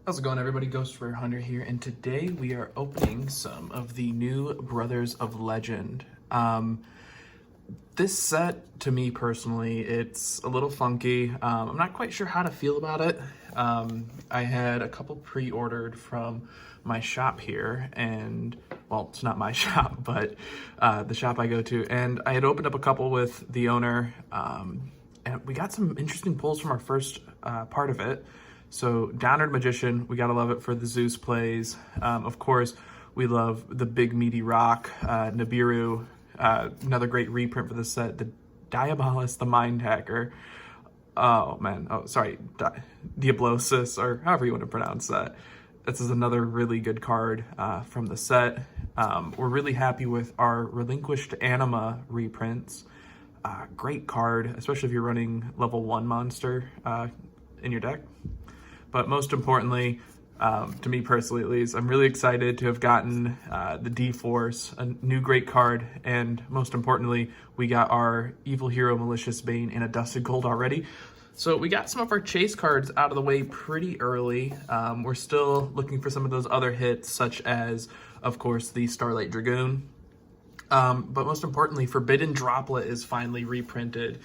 How's it going, everybody? GhostRareHunter here, and today we are opening some of the new Brothers of Legend. This set, to me personally, it's a little funky. I'm not quite sure how to feel about it. I had a couple pre-ordered from my shop here, and, well, it's not my shop, but the shop I go to, and I had opened up a couple with the owner, and we got some interesting pulls from our first part of it. So Downward Magician, we gotta love it for the Zeus plays. Of course, we love the big meaty rock, Nibiru, another great reprint for the set, the Diabolus, the Mind Hacker. Oh man, Diablosis, or however you want to pronounce that. This is another really good card from the set. We're really happy with our Relinquished Anima reprints. Great card, especially if you're running level 1 monster in your deck. But most importantly, to me personally at least, I'm really excited to have gotten the D-Force, a new great card, and most importantly, we got our Evil Hero Malicious Bane in a Dusted Gold already. So we got some of our chase cards out of the way pretty early. We're still looking for some of those other hits, such as, of course, the Starlight Dragoon. But most importantly, Forbidden Droplet is finally reprinted.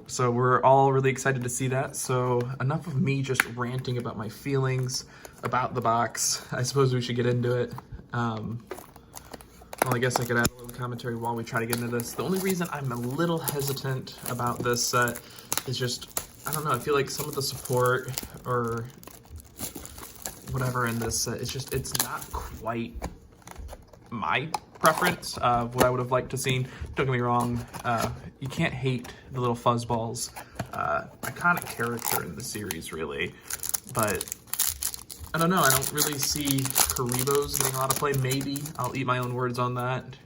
So we're all really excited to see that. So enough of me just ranting about my feelings about the box. I suppose we should get into it. Well, I guess I could add a little commentary while we try to get into this. The only reason I'm a little hesitant about this set is just, I don't know, I feel like some of the support or whatever in this set, it's not quite my preference of what I would have liked to see. Don't get me wrong, you can't hate the little fuzzballs. Iconic character in the series, really. But I don't know, I don't really see Karibos getting a lot of play. Maybe I'll eat my own words on that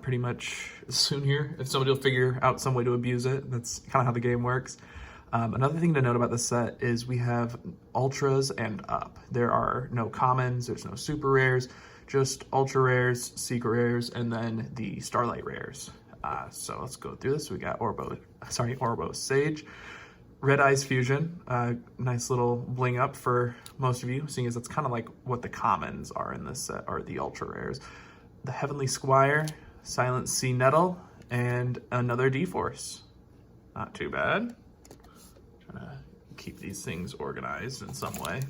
pretty much soon here. If somebody will figure out some way to abuse it, that's kind of how the game works. Another thing to note about this set is we have ultras and up. There are no commons, there's no super rares, just ultra rares, secret rares, and then the Starlight rares. So let's go through this. We got Orbo Sage, Red Eyes Fusion, nice little bling up for most of you, seeing as that's kind of like what the commons are in this set, or the ultra rares. The Heavenly Squire, Silent Sea Nettle, and another D-Force. Not too bad. Trying to keep these things organized in some way.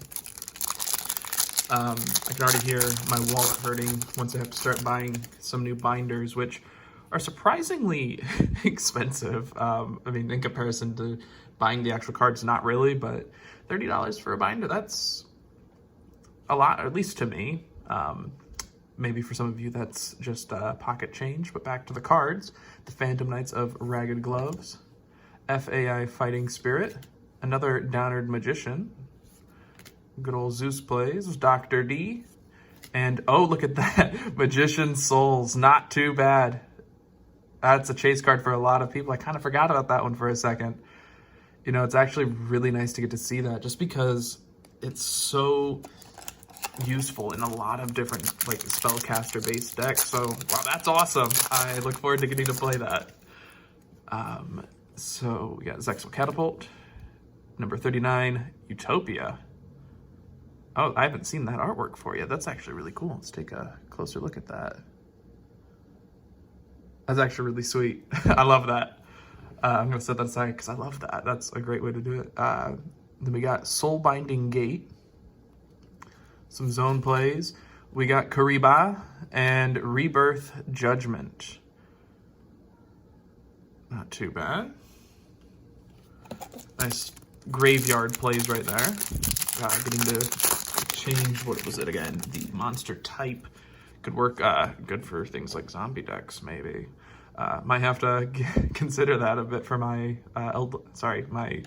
I can already hear my wallet hurting once I have to start buying some new binders, which are surprisingly expensive. I mean, in comparison to buying the actual cards, not really, but $30 for a binder, that's a lot, at least to me. Maybe for some of you that's just pocket change, but back to the cards. The Phantom Knights of Ragged Gloves, FAI Fighting Spirit, another Downward Magician, good old Zeus plays, Dr. D, and oh, look at that, Magician Souls, not too bad. That's a chase card for a lot of people. I kind of forgot about that one for a second. You know, it's actually really nice to get to see that, just because it's so useful in a lot of different, like, spellcaster-based decks. So, wow, that's awesome. I look forward to getting to play that. So, we got Zexal Catapult, number 39, Utopia. Oh, I haven't seen that artwork for you. That's actually really cool. Let's take a closer look at that. That's actually really sweet. I love that. I'm going to set that aside because I love that. That's a great way to do it. Then we got Soulbinding Gate, some zone plays. We got Kariba and Rebirth Judgment. Not too bad. Nice graveyard plays right there. Getting to change, what was it again? The monster type. Could work good for things like zombie decks, maybe. Might have to consider that a bit for my my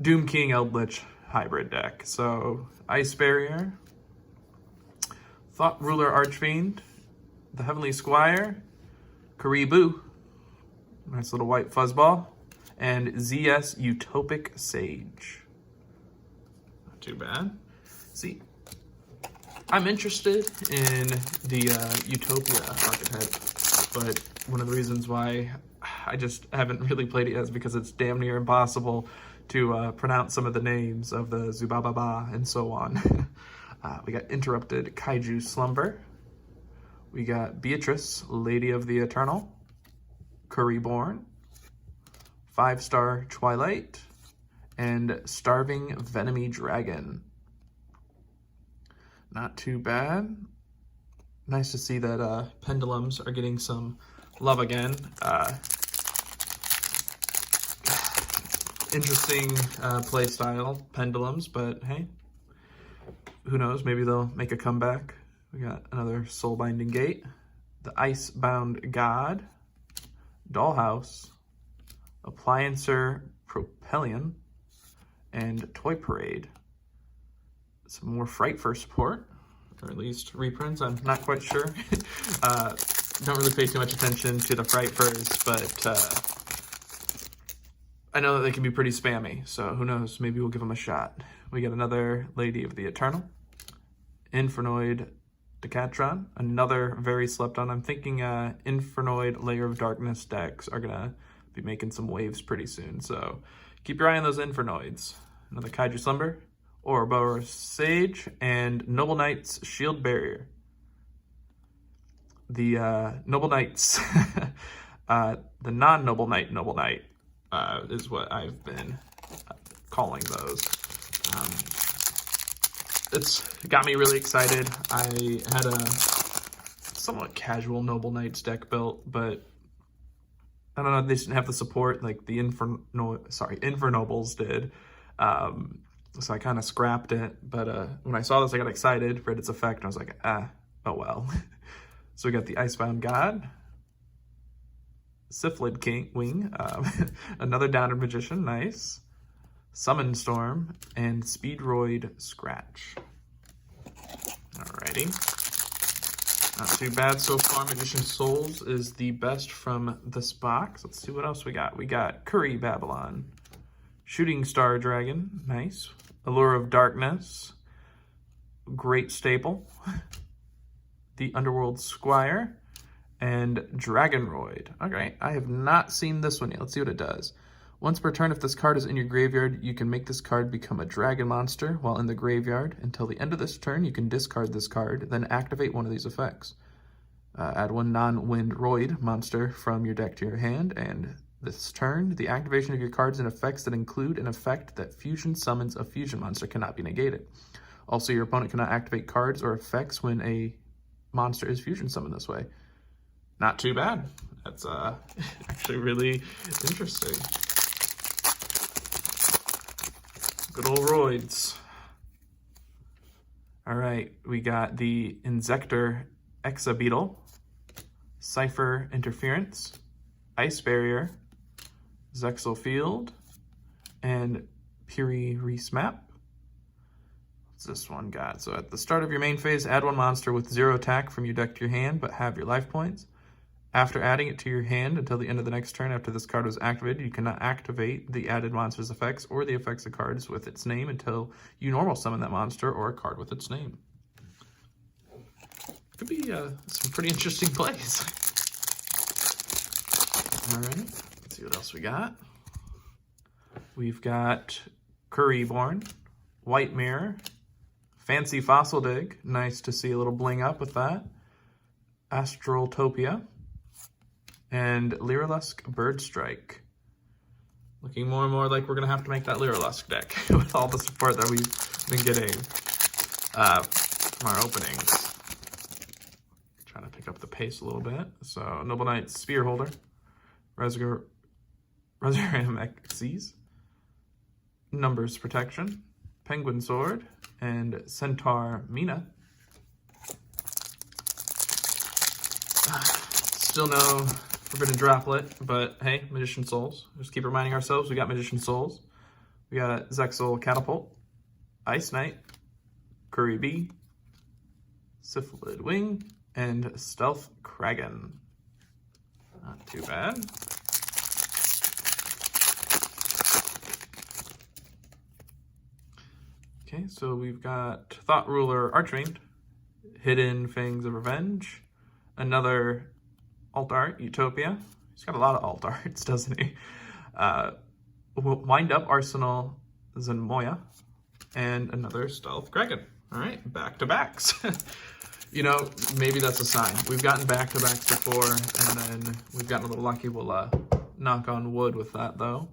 Doom King Eldritch hybrid deck. So Ice Barrier, Thought Ruler Archfiend, the Heavenly Squire, Karibu, nice little white fuzzball, and ZS Utopic Sage. Not too bad. See, I'm interested in the Utopia archetype, but one of the reasons why I just haven't really played it yet is because it's damn near impossible to pronounce some of the names of the Zubababa and so on. We got Interrupted Kaiju Slumber. We got Beatrice, Lady of the Eternal. Curryborn. 5-star Twilight. And Starving Venomy Dragon. Not too bad. Nice to see that pendulums are getting some love again. Interesting play style, pendulums, but hey, who knows? Maybe they'll make a comeback. We got another Soulbinding Gate, the Icebound God, Dollhouse, Appliancer Propellion, and Toy Parade. Some more Fright for support, or at least reprints, I'm not quite sure. Don't really pay too much attention to the Fright Furs, but I know that they can be pretty spammy, so who knows, maybe we'll give them a shot. We got another Lady of the Eternal, Infernoid Decatron, another very slept on. I'm thinking Infernoid Layer of Darkness decks are gonna be making some waves pretty soon, so keep your eye on those Infernoids. Another Kaiju Slumber, Ouroboros Sage, and Noble Knight's Shield Barrier. The Noble Knights, the non-Noble Knight is what I've been calling those. It's got me really excited. I had a somewhat casual Noble Knights deck built, but I don't know, they didn't have the support like the Infernobles did. So I kind of scrapped it, but when I saw this, I got excited, read its effect, and I was like, oh well. So we got the Icebound God, Syphlid Wing, another Downward Magician, nice, Summon Storm, and Speedroid Scratch. Alrighty. Not too bad so far. Magician Souls is the best from this box. Let's see what else we got. We got Curry Babylon, Shooting Star Dragon, nice, Allure of Darkness, Great Staple, the Underworld Squire, and Dragonroid. Okay, I have not seen this one yet. Let's see what it does. Once per turn, if this card is in your graveyard, you can make this card become a dragon monster while in the graveyard. Until the end of this turn, you can discard this card, then activate one of these effects. Add one non-Windroid monster from your deck to your hand, and this turn, the activation of your cards and effects that include an effect that fusion summons a fusion monster cannot be negated. Also, your opponent cannot activate cards or effects when a monster is fusion summoned this way. Not too bad. That's actually really interesting. Good old roids. All right, we got the Insector Exabeetle, Cypher Interference, Ice Barrier, Zexal Field, and Piri Resmap. What's this one got? So at the start of your main phase, add one monster with 0 attack from your deck to your hand, but have your life points. After adding it to your hand until the end of the next turn after this card was activated, you cannot activate the added monster's effects or the effects of cards with its name until you normal summon that monster or a card with its name. Could be some pretty interesting plays. All right, let's see what else we got. We've got Curryborn, White Mirror, Fancy Fossil Dig. Nice to see a little bling up with that. Astraltopia, and Lyrilusk Bird Strike. Looking more and more like we're going to have to make that Lyrilusk deck with all the support that we've been getting from our openings. Trying to pick up the pace a little bit. So, Noble Knight Spearholder, Resurram Xyz, Numbers Protection, Penguin Sword, and Centaur Mina. Still no Forbidden Droplet, but hey, Magician Souls. Just keep reminding ourselves we got Magician Souls. We got Zexal Catapult, Ice Knight, Curry Bee, Syphlid Wing, and Stealth Kragan. Not too bad. Okay, so we've got Thought Ruler Archfiend, Hidden Fangs of Revenge, another alt art, Utopia. He's got a lot of alt arts, doesn't he? Wind Up Arsenal Zenmoya, and another Stealth Dragon. All right, back-to-backs. You know, maybe that's a sign. We've gotten back-to-backs before, and then we've gotten a little lucky. We'll knock on wood with that, though.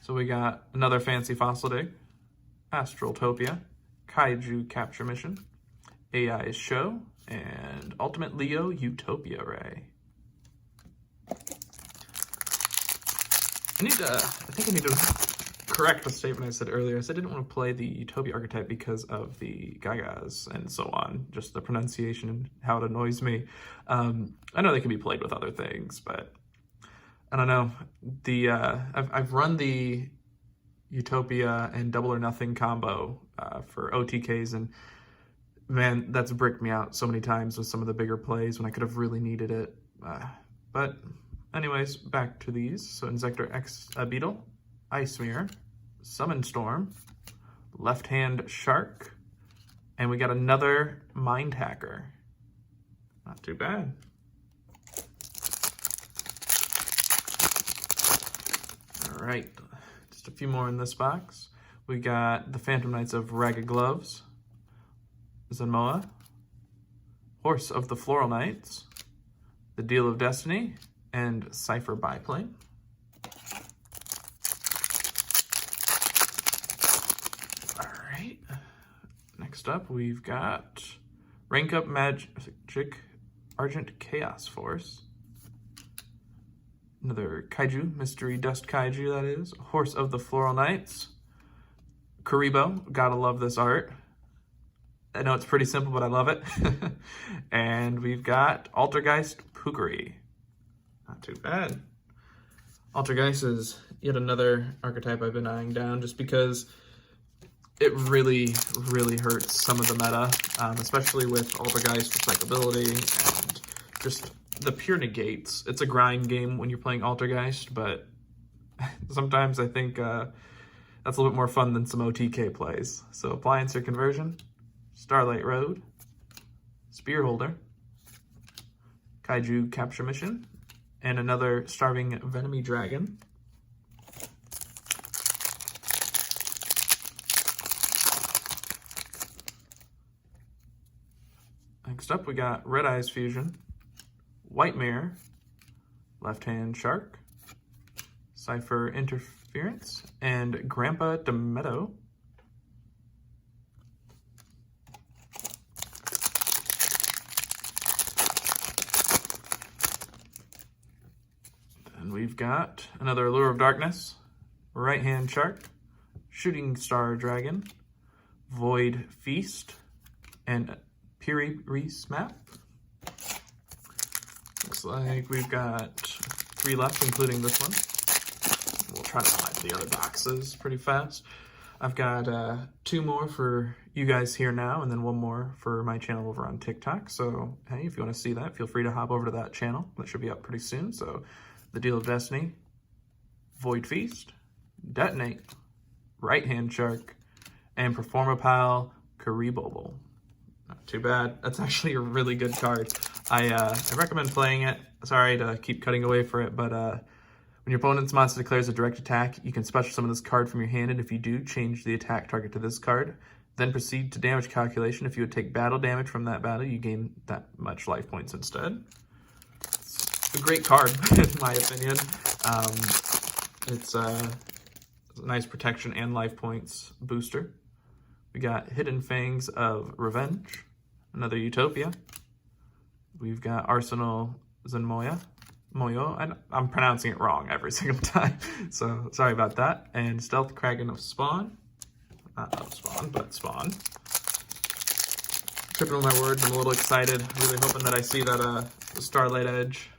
So we got another Fancy Fossil Dig, Astraltopia, Kaiju Capture Mission, AI Show, and Ultimate Leo Utopia Ray. I think I need to correct the statement I said earlier. I said I didn't want to play the Utopia archetype because of the Gagas and so on, just the pronunciation and how it annoys me. I know they can be played with other things, but I don't know. I've run the Utopia and Double or Nothing combo for OTKs, and man, that's bricked me out so many times with some of the bigger plays when I could have really needed it. But anyways, back to these. So Insector X Beetle, Ice Mirror, Summon Storm, Left Hand Shark, and we got another Mind Hacker. Not too bad. All right, just a few more in this box. We got the Phantom Knights of Ragged Gloves, Zenmoa, Horse of the Floral Knights, the Deal of Destiny, and Cypher Biplane. All right. Next up, we've got Rank Up Magic Argent Chaos Force. Another Kaiju, Mystery Dust Kaiju, that is. Horse of the Floral Knights. Karibo, gotta love this art. I know it's pretty simple, but I love it. And we've got Altergeist Pukari. Not too bad. Altergeist is yet another archetype I've been eyeing down just because it really, really hurts some of the meta, especially with Altergeist recyclability and just the pure negates. It's a grind game when you're playing Altergeist, but sometimes I think that's a little bit more fun than some OTK plays. So Appliance or Conversion, Starlight Road, Spear Holder, Kaiju Capture Mission, and another Starving Venomy Dragon. Next up, we got Red Eyes Fusion, White Mirror, Left Hand Shark, Cypher Interference, and Grandpa Demeto. And we've got another Allure of Darkness, Right Hand Shark, Shooting Star Dragon, Void Feast, and Piri Reese Map. Looks like we've got 3 left, including this one. We'll try to find the other boxes pretty fast. I've got 2 more for you guys here now, and then 1 more for my channel over on TikTok. So, hey, if you want to see that, feel free to hop over to that channel. That should be up pretty soon. So, the Deal of Destiny, Void Feast, Detonate, Right Hand Shark, and Performapal Kariboble. Not too bad. That's actually a really good card. I recommend playing it. Sorry to keep cutting away for it, but when your opponent's monster declares a direct attack, you can special summon this card from your hand, and if you do, change the attack target to this card. Then proceed to damage calculation. If you would take battle damage from that battle, you gain that much life points instead. It's a great card, in my opinion. It's a nice protection and life points booster. We got Hidden Fangs of Revenge, another Utopia. We've got Arsenal Zenmoya. Moyo, I'm pronouncing it wrong every single time, so sorry about that. And Stealth Kraken of Spawn. Not of Spawn, but Spawn. Tripping on my words, I'm a little excited. Really hoping that I see that Starlight Edge.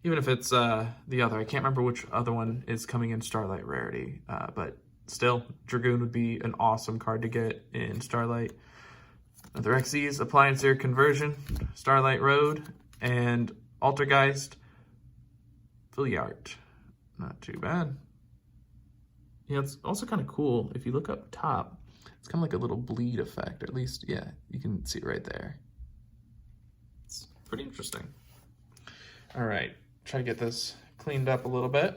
Even if it's the other. I can't remember which other one is coming in Starlight Rarity, but still, Dragoon would be an awesome card to get in Starlight. Another Xyz, Appliance Air Conversion, Starlight Road, and Altergeist Filiart. Not too bad. Yeah, it's also kind of cool. If you look up top, it's kind of like a little bleed effect. Or at least, yeah, you can see it right there. It's pretty interesting. All right, try to get this cleaned up a little bit.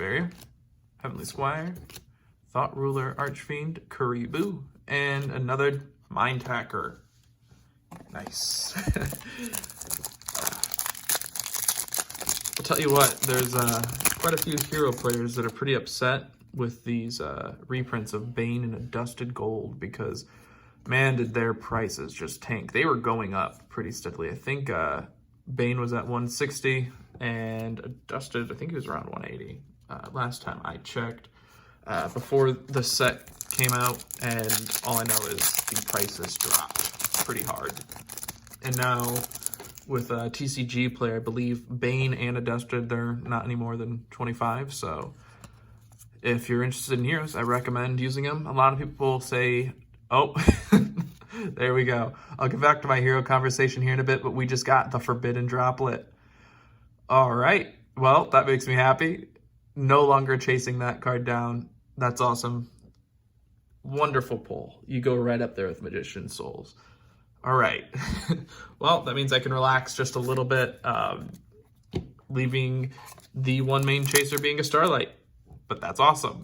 Barrier, Heavenly Squire, Thought Ruler, Archfiend, Karibu, and another Mind Hacker. Nice. I'll tell you what, there's quite a few hero players that are pretty upset with these reprints of Bane in a dusted gold because, man, did their prices just tank. They were going up pretty steadily. I think Bane was at 160 and dusted, I think he was around 180 last time I checked before the set came out, and all I know is the prices dropped pretty hard. And now with a TCG player, I believe Bane and a dusted, they're not any more than 25, so if you're interested in heroes, I recommend using them. A lot of people say, oh, there we go. I'll get back to my hero conversation here in a bit, but we just got the Forbidden Droplet. All right, well, that makes me happy. No longer chasing that card down. That's awesome. Wonderful pull. You go right up there with Magician's Souls. All right. Well, that means I can relax just a little bit, leaving the one main chaser being a Starlight. But that's awesome.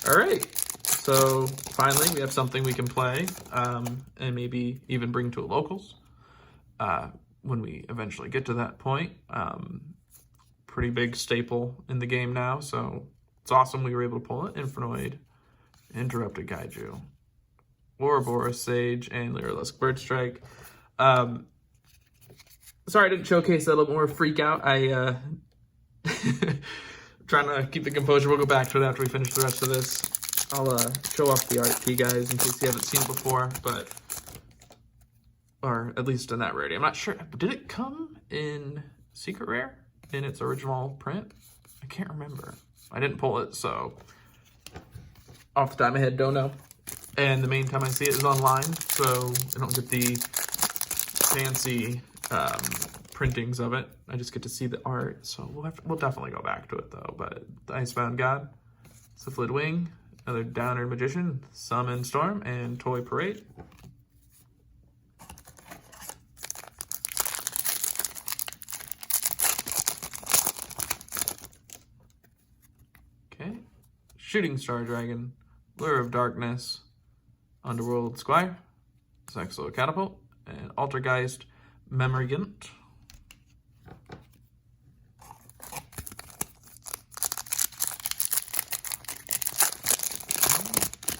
All right. So finally, we have something we can play and maybe even bring to a locals when we eventually get to that point. Pretty big staple in the game now, so it's awesome we were able to pull it. Infernoid, Interrupted Kaiju, Ouroboros Sage, and Lyrilusk Bird Strike. Sorry I didn't showcase that a little more freak out. I trying to keep the composure. We'll go back to it after we finish the rest of this. I'll show off the art to you guys in case you haven't seen it before, or at least in that rarity. I'm not sure. Did it come in Secret Rare in its original print? I can't remember. I didn't pull it, so off the top of my head, don't know. And the main time I see it is online, so I don't get the fancy printings of it. I just get to see the art, so we'll definitely go back to it though. But the Icebound God, Syphilid Wing, another Downer Magician, Summon Storm, and Toy Parade. Okay, Shooting Star Dragon, Lure of Darkness, Underworld Squire, Sexo Catapult, and Altergeist Memorgant.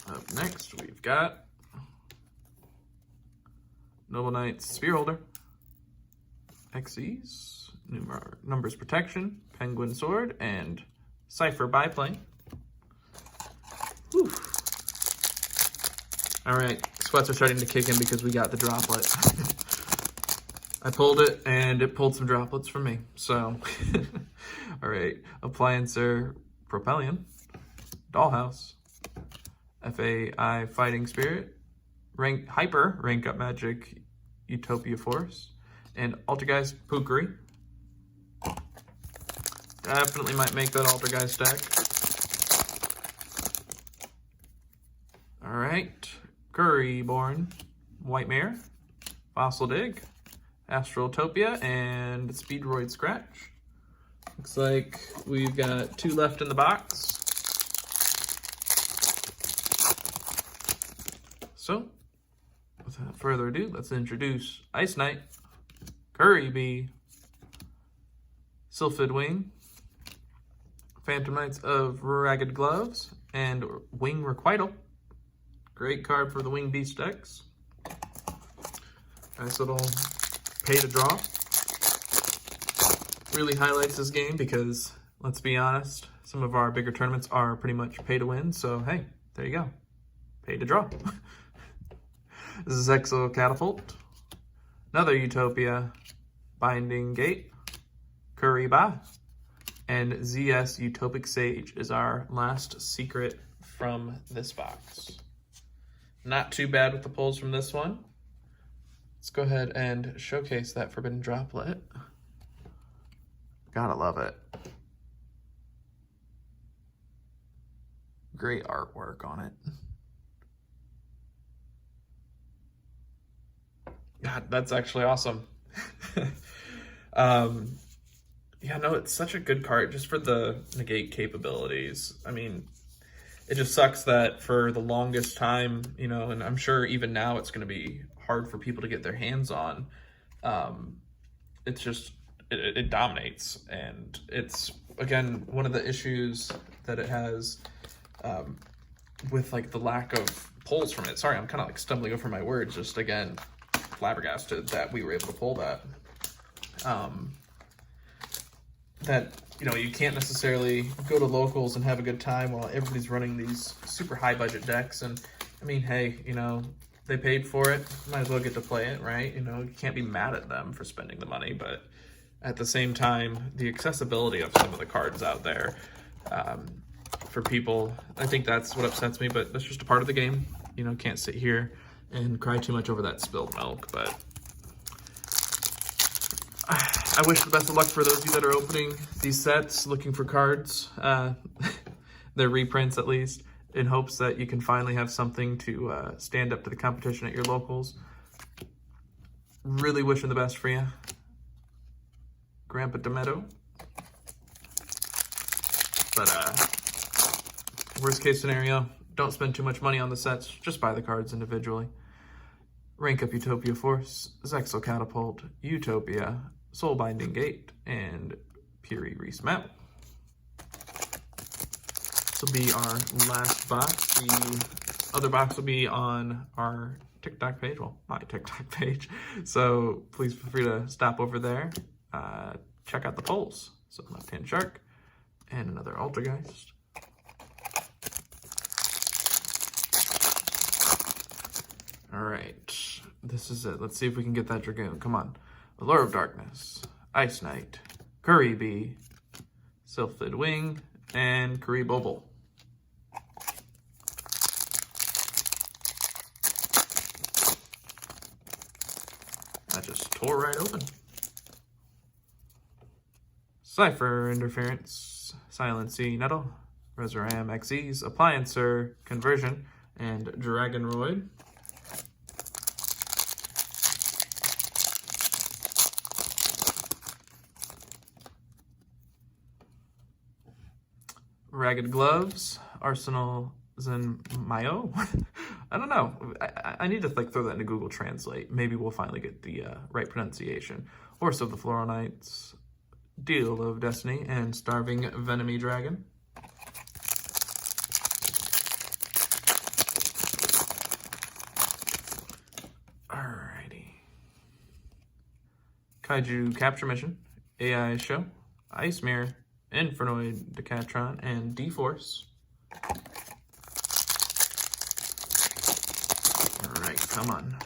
Up next, we've got Noble Knight's Spearholder, Xyz, Numbers Protection, Penguin Sword, and Cypher Biplane. Whew. All right, sweats are starting to kick in because we got the droplet. I pulled it, and it pulled some droplets for me, so. All right, Appliancer Propellion, Dollhouse, FAI Fighting Spirit, Hyper Rank Up Magic Utopia Force, and Altergeist Pookery. Definitely might make that Altergeist deck. All right, Curryborn, White Mare, Fossil Dig, Astraltopia, and Speedroid Scratch. Looks like we've got 2 left in the box. So, without further ado, let's introduce Ice Knight, Curry Bee, Sylphid Wing, Phantom Knights of Ragged Gloves, and Wing Requital. Great card for the Wing Beast decks. Nice little pay to draw. Really highlights this game because, let's be honest, some of our bigger tournaments are pretty much pay to win, so hey, there you go. Pay to draw. This is Exo Catapult, another Utopia, Binding Gate, Kuriba, and ZS Utopic Sage is our last secret from this box. Not too bad with the pulls from this one. Let's go ahead and showcase that Forbidden Droplet. Gotta love it. Great artwork on it. God, that's actually awesome. Yeah, no, it's such a good card just for the negate capabilities. I mean, it just sucks that for the longest time, you know, and I'm sure even now it's going to be hard for people to get their hands on. Um, it's just, it dominates. And it's, again, one of the issues that it has with like the lack of pulls from it. Sorry, I'm kind of like stumbling over my words, just again, flabbergasted that we were able to pull that. That, you know, you can't necessarily go to locals and have a good time while everybody's running these super high budget decks. And I mean, hey, you know, they paid for it, might as well get to play it, right? You know, you can't be mad at them for spending the money, but at the same time, the accessibility of some of the cards out there, for people, I think that's what upsets me, but that's just a part of the game. You know, can't sit here and cry too much over that spilled milk, but I wish the best of luck for those of you that are opening these sets, looking for cards, their reprints at least, in hopes that you can finally have something to stand up to the competition at your locals. Really wishing the best for you, Grandpa Demetto. But worst case scenario, don't spend too much money on the sets, just buy the cards individually. Rank up Utopia Force, Zexal Catapult, Utopia, Soulbinding Gate, and Puri Reese Map. This will be our last box. The other box will be on our TikTok page, well, my TikTok page. So please feel free to stop over there, check out the polls. So Left-Hand Shark, and another Altergeist. All right, this is it. Let's see if we can get that Dragoon. Come on. Allure of Darkness, Ice Knight, Kuribi, Sylphid Wing, and Kuriboble. That just tore right open. Cypher Interference, Silent Sea Nettle, Resurram XEs, Appliancer, Conversion, and Dragonroid. Ragged Gloves, Arsenal Zenmayo. I don't know. I need to like throw that into Google Translate. Maybe we'll finally get the right pronunciation. Horse of the Floral Knights, Deal of Destiny, and Starving Venomy Dragon. Alrighty. Kaiju Capture Mission, AI Show, Ice Mirror, Infernoid Decatron, and D-Force. Alright, come on.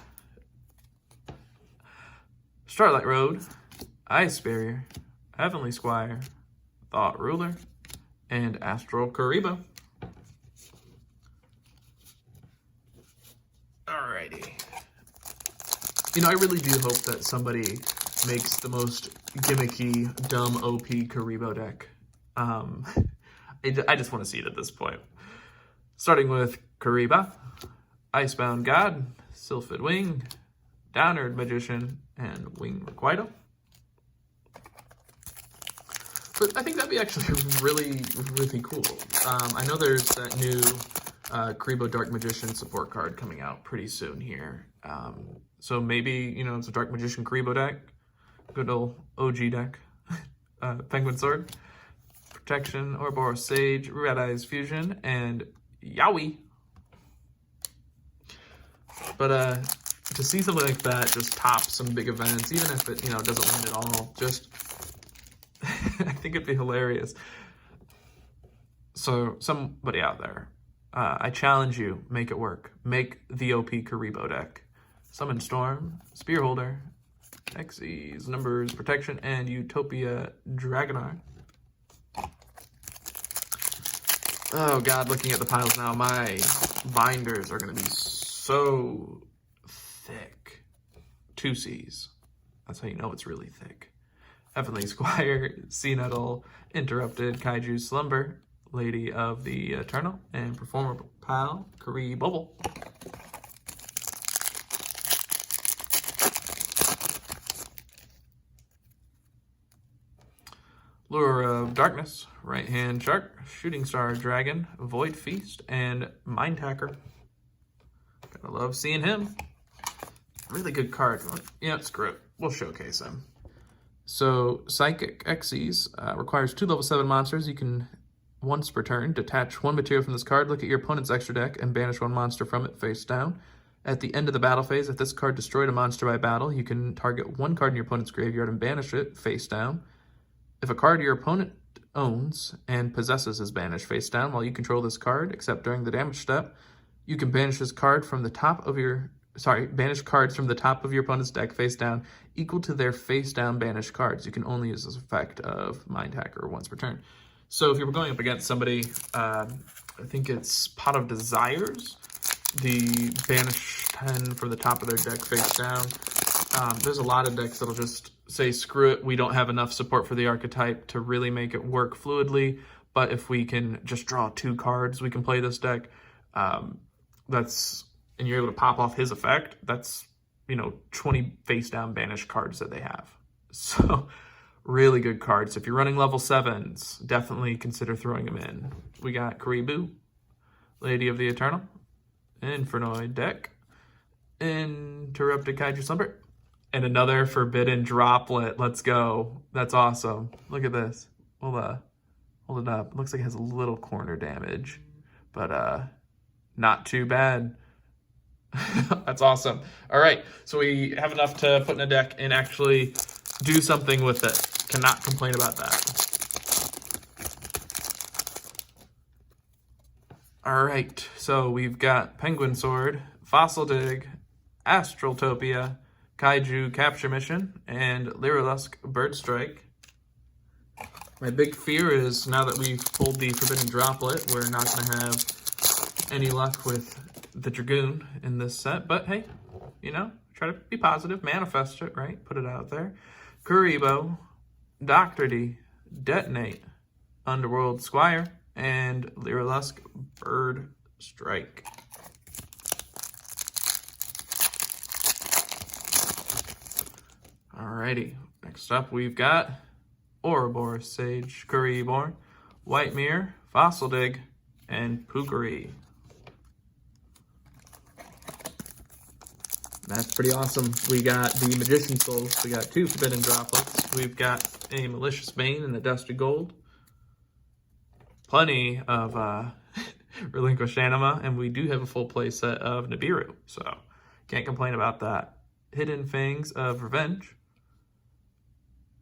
Starlight Road, Ice Barrier, Heavenly Squire, Thought Ruler, and Astral Kuriboh. Alrighty. You know, I really do hope that somebody makes the most gimmicky, dumb OP Kuriboh deck. I just want to see it at this point. Starting with Kuriboh, Icebound God, Sylphid Wing, Downward Magician, and Wing Requital. But I think that'd be actually really, really cool. I know there's that new Kuriboh Dark Magician support card coming out pretty soon here. So maybe, you know, it's a Dark Magician Kuriboh deck. Good old OG deck. Penguin Sword, Protection, Ouroboros Sage, Red Eyes Fusion, and Yowie. But to see something like that just top some big events, even if it, you know, doesn't win at all, just I think it'd be hilarious. So somebody out there, I challenge you, make it work. Make the OP Kuriboh deck. Summon Storm, Spearholder, Xyz, Numbers, Protection, and Utopia Dragonar. Oh god, looking at the piles now, my binders are going to be so thick. 2 C's. That's how you know it's really thick. Heavenly Squire, Sea Nettle, Interrupted, Kaiju Slumber, Lady of the Eternal, and Performer Pal, Kuriboble. Lure of Darkness, Right Hand Shark, Shooting Star Dragon, Void Feast, and Mind Hacker. Gotta love seeing him. Really good card. Yeah, screw it. We'll showcase him. So, Psychic Xyz requires 2 level 7 monsters. You can, once per turn, detach 1 material from this card, look at your opponent's extra deck, and banish 1 monster from it face down. At the end of the battle phase, if this card destroyed a monster by battle, you can target 1 card in your opponent's graveyard and banish it face down. If a card your opponent owns and possesses is banished face down while you control this card, except during the damage step, you can banish this card from the top of your... banish cards from the top of your opponent's deck face down equal to their face down banished cards. You can only use this effect of Mind Hacker once per turn. So if you were going up against somebody, I think it's Pot of Desires, the banish 10 from the top of their deck face down. There's a lot of decks that'll just say, screw it, we don't have enough support for the archetype to really make it work fluidly, but if we can just draw 2 cards, we can play this deck. And you're able to pop off his effect, that's, 20 face down banished cards that they have. So, really good cards. If you're running level 7s, definitely consider throwing them in. We got Karibu, Lady of the Eternal, Infernoid deck, Interrupted Kaiju Slumber, and another Forbidden Droplet. Let's go. That's awesome. Look at this. Hold it up. It looks like it has a little corner damage, but not too bad. That's awesome. All right, so we have enough to put in a deck and actually do something with it. Cannot complain about that. All right, so we've got Penguin Sword, Fossil Dig, Astraltopia, Kaiju Capture Mission, and Lyrilusk Bird Strike. My big fear is now that we've pulled the Forbidden Droplet, we're not going to have any luck with the Dragoon in this set, but hey, try to be positive, manifest it, right? Put it out there. Kuribo, Dr. D, Detonate, Underworld Squire, and Lyrilusk Bird Strike. Alrighty, next up we've got Ouroboros Sage, Kuriborn, White Mirror, Fossil Dig, and Pukari. That's pretty awesome. We got the Magician Souls. We got 2 Forbidden Droplets. We've got a Malicious Bane and a Dusty Gold. Plenty of Relinquished Anima, and we do have a full play set of Nibiru, so can't complain about that. Hidden Fangs of Revenge.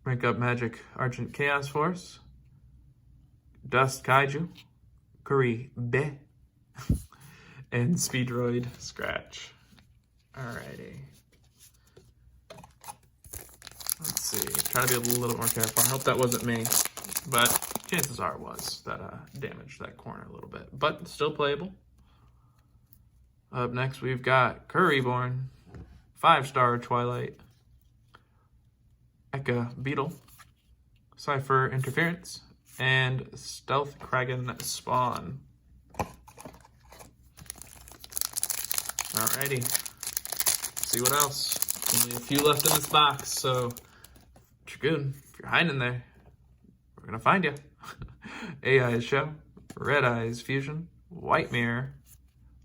Rank up Magic Argent Chaos Force. Dust Kaiju. Kuribe. And Speedroid Scratch. Alrighty. Let's see. Try to be a little more careful. I hope that wasn't me, but chances are it was. That damaged that corner a little bit, but still playable. Up next, we've got Kuriborn, 5-star Twilight, Eka Beetle, Cypher Interference, and Stealth Kraken Spawn. Alrighty. See what else. Only a few left in this box, so Dragoon, if you're hiding there, we're gonna find you. AI Show, Red Eyes Fusion, White Mirror,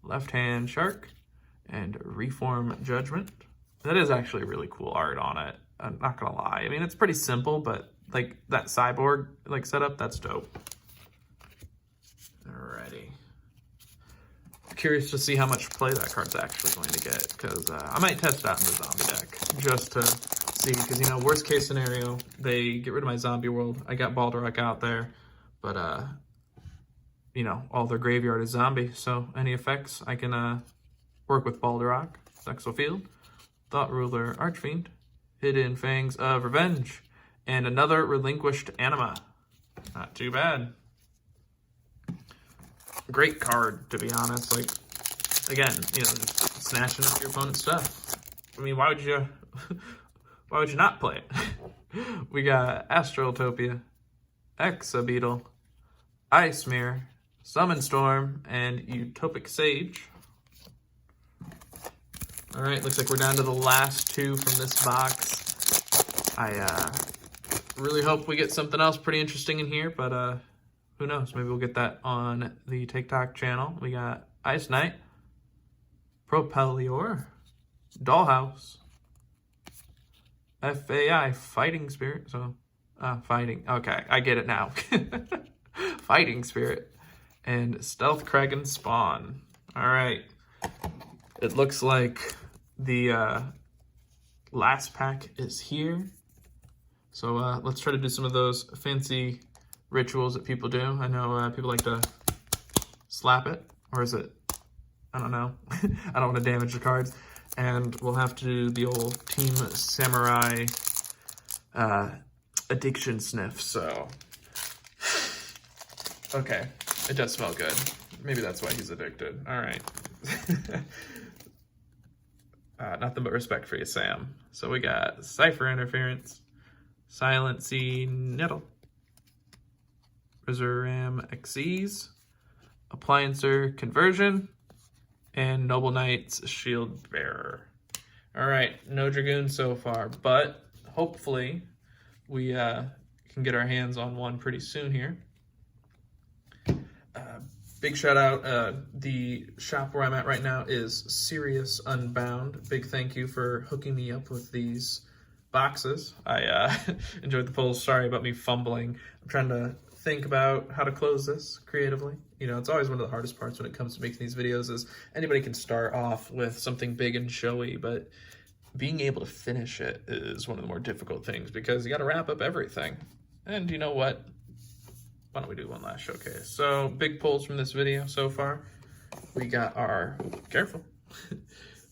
Left Hand Shark, and Reform Judgment. That is actually really cool art on it. I'm not gonna lie. I mean, it's pretty simple, but like that cyborg setup, that's dope. Alrighty. Curious to see how much play that card's actually going to get, because I might test it out in the zombie deck just to see, because worst case scenario, they get rid of my zombie world. I got Balderok out there, but all their graveyard is zombie, so any effects I can work with Balderok, Sexal Field, Thought Ruler Archfiend, Hidden Fangs of Revenge, and another Relinquished Anima. Not too bad. Great card, to be honest. Again, just snatching up your opponent's stuff. I mean, why would you not play it? We got Astraltopia, Exabeetle, Ice Mirror, Summon Storm, and Utopic Sage. Alright, looks like we're down to the last 2 from this box. I really hope we get something else pretty interesting in here, but who knows? Maybe we'll get that on the TikTok channel. We got Ice Knight, Propellior, Dollhouse, FAI, Fighting Spirit. So, fighting. Okay, I get it now. Fighting Spirit. And Stealth Kraken Spawn. All right. It looks like the last pack is here. So let's try to do some of those fancy rituals that people do. I know people like to slap it, or is it? I don't know. I don't want to damage the cards. And we'll have to do the old Team Samurai addiction sniff, so. Okay, it does smell good. Maybe that's why he's addicted. All right. Nothing but respect for you, Sam. So we got Cipher Interference, Silent Sea Nettle, Resurram Xyz, Appliancer Conversion, and Noble Knight's Shield Bearer. All right, no Dragoon so far, but hopefully we can get our hands on one pretty soon here. Big shout out, the shop where I'm at right now is Serious Unbound. Big thank you for hooking me up with these boxes. I enjoyed the pulls. Sorry about me fumbling. I'm trying to think about how to close this creatively. You know, it's always one of the hardest parts when it comes to making these videos is anybody can start off with something big and showy, but being able to finish it is one of the more difficult things because you got to wrap up everything. And you know what? Why don't we do one last showcase? So big pulls from this video so far. We got our, careful,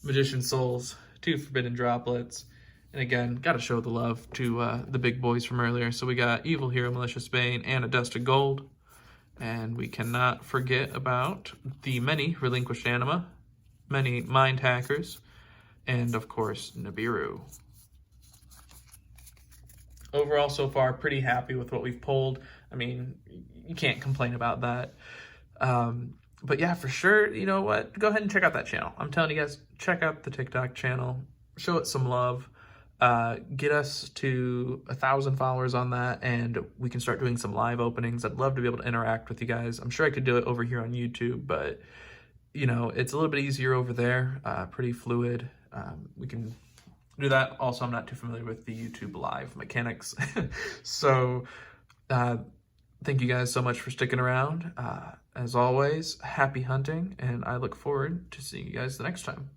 Magician Souls, 2 Forbidden Droplets. And again, got to show the love to the big boys from earlier. So we got Evil Hero, Malicious Bane, and a Dust of Gold. And we cannot forget about the many Relinquished Anima, many Mind Hackers, and of course, Nibiru. Overall, so far, pretty happy with what we've pulled. I mean, you can't complain about that. But yeah, for sure, you know what? Go ahead and check out that channel. I'm telling you guys, check out the TikTok channel. Show it some love. Get us to 1,000 followers on that, and we can start doing some live openings. I'd love to be able to interact with you guys. I'm sure I could do it over here on YouTube, but, you know, it's a little bit easier over there. Pretty fluid. We can do that. Also, I'm not too familiar with the YouTube live mechanics. So thank you guys so much for sticking around. As always, happy hunting, and I look forward to seeing you guys the next time.